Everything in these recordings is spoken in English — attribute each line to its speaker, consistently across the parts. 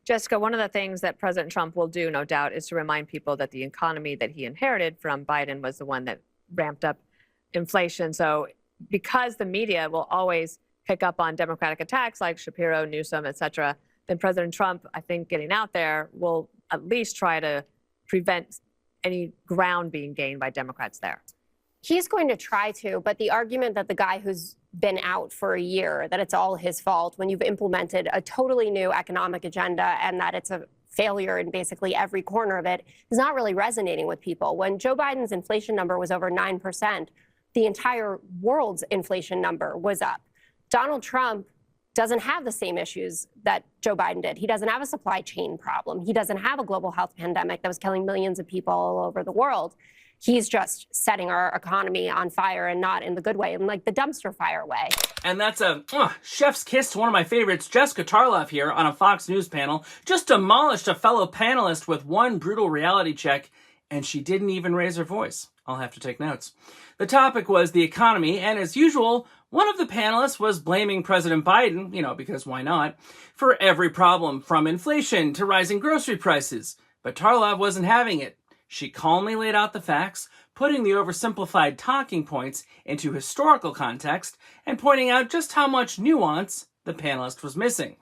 Speaker 1: Jessica, one of the things that President Trump will do, no doubt, is to remind people that the economy that he inherited from Biden was the one that ramped up inflation. So because the media will always pick up on Democratic attacks like Shapiro, Newsom, et cetera, then President Trump, I think, getting out there will at least try to prevent any ground being gained by Democrats there.
Speaker 2: He's going to try to, but the argument that the guy who's been out for a year, that it's all his fault when you've implemented a totally new economic agenda and that it's a failure in basically every corner of it, is not really resonating with people. When Joe Biden's inflation number was over 9%, the entire world's inflation number was up. Donald Trump doesn't have the same issues that Joe Biden did. He doesn't have a supply chain problem. He doesn't have a global health pandemic that was killing millions of people all over the world. He's just setting our economy on fire, and not in the good way, in like the dumpster fire way.
Speaker 3: And that's a chef's kiss to one of my favorites. Jessica Tarlov here on a Fox News panel just demolished a fellow panelist with one brutal reality check, and she didn't even raise her voice. I'll have to take notes. The topic was the economy, and as usual, one of the panelists was blaming President Biden, because why not, for every problem from inflation to rising grocery prices. But Tarlov wasn't having it. She calmly laid out the facts, putting the oversimplified talking points into historical context and pointing out just how much nuance the panelist was missing.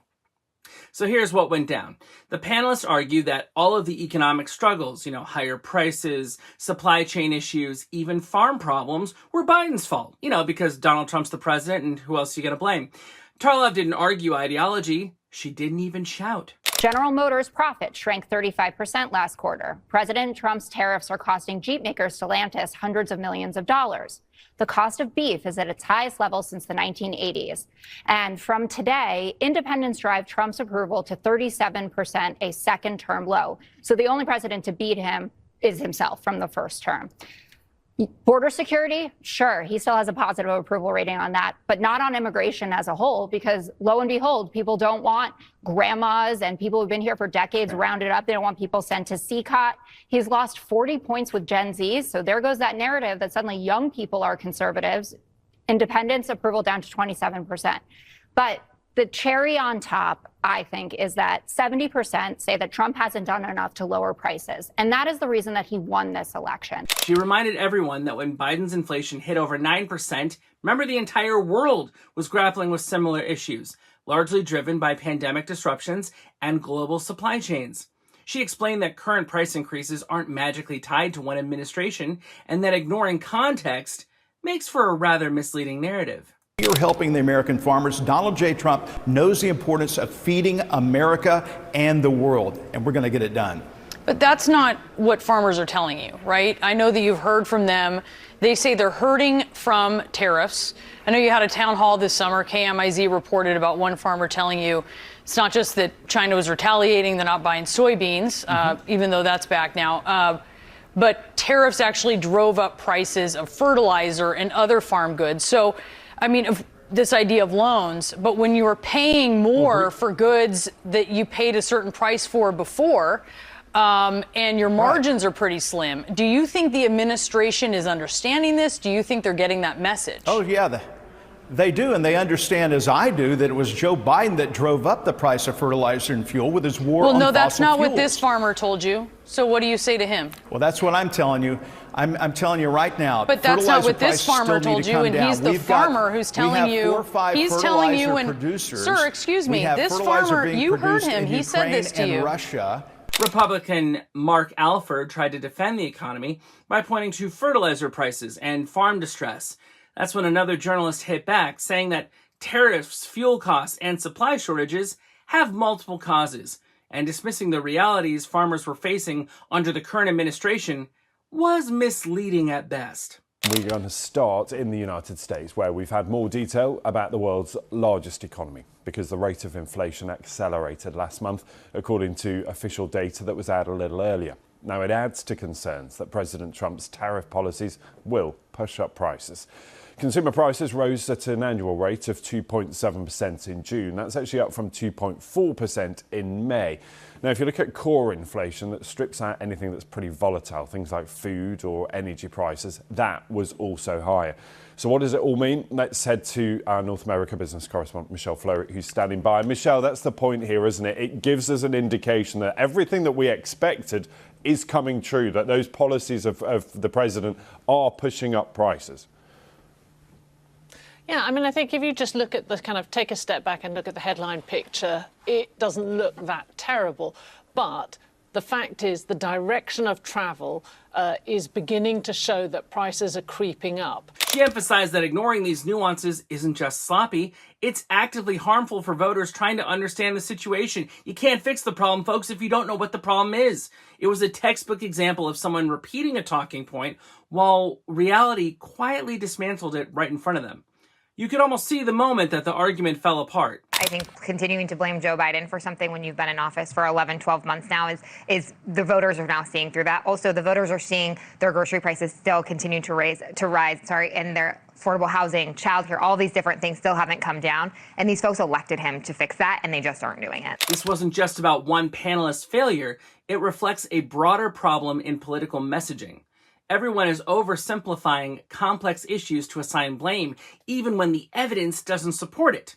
Speaker 3: So here's what went down. The panelists argued that all of the economic struggles, higher prices, supply chain issues, even farm problems, were Biden's fault, because Donald Trump's the president and who else are you going to blame? Tarlov didn't argue ideology. She didn't even shout.
Speaker 4: General Motors' profit shrank 35% last quarter. President Trump's tariffs are costing Jeep maker Stellantis hundreds of millions of dollars. The cost of beef is at its highest level since the 1980s. And from today, independents drive Trump's approval to 37%, a second-term low. So the only president to beat him is himself from the first term. Border security, sure, he still has a positive approval rating on that, but not on immigration as a whole, because lo and behold, people don't want grandmas and people who've been here for decades rounded up. They don't want people sent to CCOT. He's lost 40 points with Gen Zs. So there goes that narrative that suddenly young people are conservatives. Independents approval down to 27%. But the cherry on top, I think, is that 70% say that Trump hasn't done enough to lower prices. And that is the reason that he won this election.
Speaker 3: She reminded everyone that when Biden's inflation hit over 9%, remember the entire world was grappling with similar issues, largely driven by pandemic disruptions and global supply chains. She explained that current price increases aren't magically tied to one administration and that ignoring context makes for a rather misleading narrative.
Speaker 5: You're helping the American farmers. Donald J. Trump knows the importance of feeding America and the world, and we're going to get it done.
Speaker 6: But that's not what farmers are telling you, right? I know that you've heard from them. They say they're hurting from tariffs. I know you had a town hall this summer. KMIZ reported about one farmer telling you it's not just that China was retaliating, they're not buying soybeans, even though that's back now. But tariffs actually drove up prices of fertilizer and other farm goods. So, of this idea of loans, but when you are paying more for goods that you paid a certain price for before, and your margins are pretty slim, do you think the administration is understanding this? Do you think they're getting that message?
Speaker 5: Oh, yeah, they do, and they understand, as I do, that it was Joe Biden that drove up the price of fertilizer and fuel with his war on fossil fuels.
Speaker 6: Well, no, that's not what this farmer told you. So what do you say to him?
Speaker 5: Well, that's what I'm telling you. I'm telling you right now.
Speaker 6: But that's not what this farmer told you, and he's the farmer who's telling you. He's telling you, and sir, excuse me, this farmer, you heard him. He said this to you.
Speaker 5: Russia.
Speaker 3: Republican Mark Alford tried to defend the economy by pointing to fertilizer prices and farm distress. That's when another journalist hit back, saying that tariffs, fuel costs, and supply shortages have multiple causes, and dismissing the realities farmers were facing under the current administration was misleading at best.
Speaker 7: We're going to start in the United States, where we've had more detail about the world's largest economy, because the rate of inflation accelerated last month, according to official data that was out a little earlier. Now, it adds to concerns that President Trump's tariff policies will push up prices. Consumer prices rose at an annual rate of 2.7% in June. That's actually up from 2.4% in May. Now, if you look at core inflation that strips out anything that's pretty volatile, things like food or energy prices, that was also higher. So what does it all mean? Let's head to our North America business correspondent, Michelle Fleury, who's standing by. Michelle, that's the point here, isn't it? It gives us an indication that everything that we expected is coming true, that those policies of the president are pushing up prices.
Speaker 8: Yeah, I mean, I think if you just look at the kind of take a step back and look at the headline picture, it doesn't look that terrible. But the fact is the direction of travel is beginning to show that prices are creeping up.
Speaker 3: She emphasized that ignoring these nuances isn't just sloppy, it's actively harmful for voters trying to understand the situation. You can't fix the problem, folks, if you don't know what the problem is. It was a textbook example of someone repeating a talking point while reality quietly dismantled it right in front of them. You could almost see the moment that the argument fell apart.
Speaker 9: I think continuing to blame Joe Biden for something when you've been in office for 11, 12 months now is the voters are now seeing through that. Also, the voters are seeing their grocery prices still continue to rise, and their affordable housing, childcare, all these different things still haven't come down. And these folks elected him to fix that, and they just aren't doing it.
Speaker 3: This wasn't just about one panelist's failure. It reflects a broader problem in political messaging. Everyone is oversimplifying complex issues to assign blame, even when the evidence doesn't support it.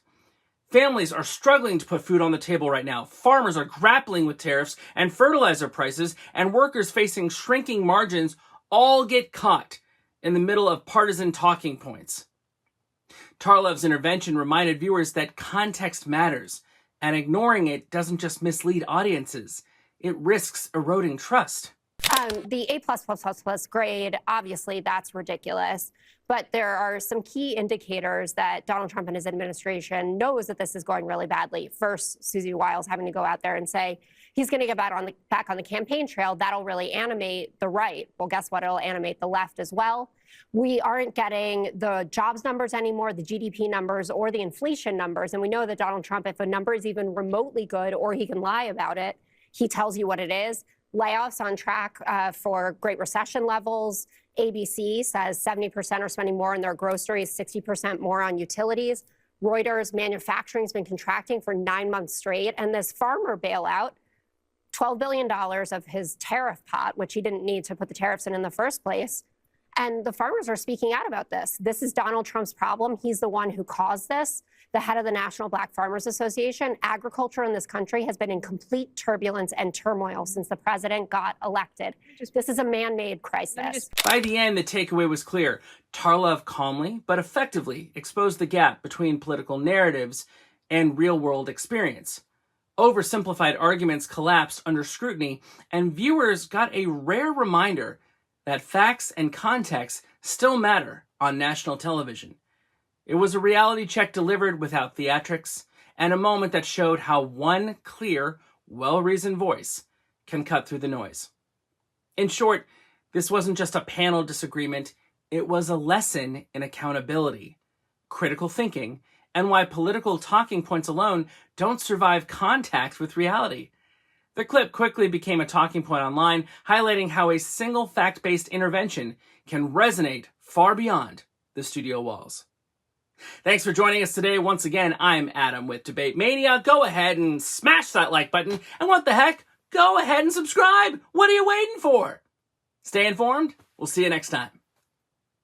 Speaker 3: Families are struggling to put food on the table right now. Farmers are grappling with tariffs and fertilizer prices, and workers facing shrinking margins all get caught in the middle of partisan talking points. Tarlov's intervention reminded viewers that context matters, and ignoring it doesn't just mislead audiences, it risks eroding trust.
Speaker 2: The A+++ grade, obviously, that's ridiculous. But there are some key indicators that Donald Trump and his administration knows that this is going really badly. First, Susie Wiles having to go out there and say he's going to get back on the campaign trail. That'll really animate the right. Well, guess what? It'll animate the left as well. We aren't getting the jobs numbers anymore, the GDP numbers, or the inflation numbers. And we know that Donald Trump, if a number is even remotely good or he can lie about it, he tells you what it is. Layoffs on track for Great Recession levels. ABC says 70% are spending more on their groceries, 60% more on utilities. Reuters, manufacturing has been contracting for 9 months straight. And this farmer bailout, $12 billion of his tariff pot, which he didn't need to put the tariffs in the first place. And the farmers are speaking out about this. This is Donald Trump's problem. He's the one who caused this. The head of the National Black Farmers Association, agriculture in this country has been in complete turbulence and turmoil since the president got elected. This is a man-made crisis.
Speaker 3: By the end, the takeaway was clear. Tarlov calmly but effectively exposed the gap between political narratives and real-world experience. Oversimplified arguments collapsed under scrutiny, and viewers got a rare reminder that facts and context still matter on national television. It was a reality check delivered without theatrics, and a moment that showed how one clear, well-reasoned voice can cut through the noise. In short, this wasn't just a panel disagreement, it was a lesson in accountability, critical thinking, and why political talking points alone don't survive contact with reality. The clip quickly became a talking point online, highlighting how a single fact-based intervention can resonate far beyond the studio walls. Thanks for joining us today. Once again, I'm Adam with Debate Mania. Go ahead and smash that like button. And what the heck? Go ahead and subscribe. What are you waiting for? Stay informed. We'll see you next time.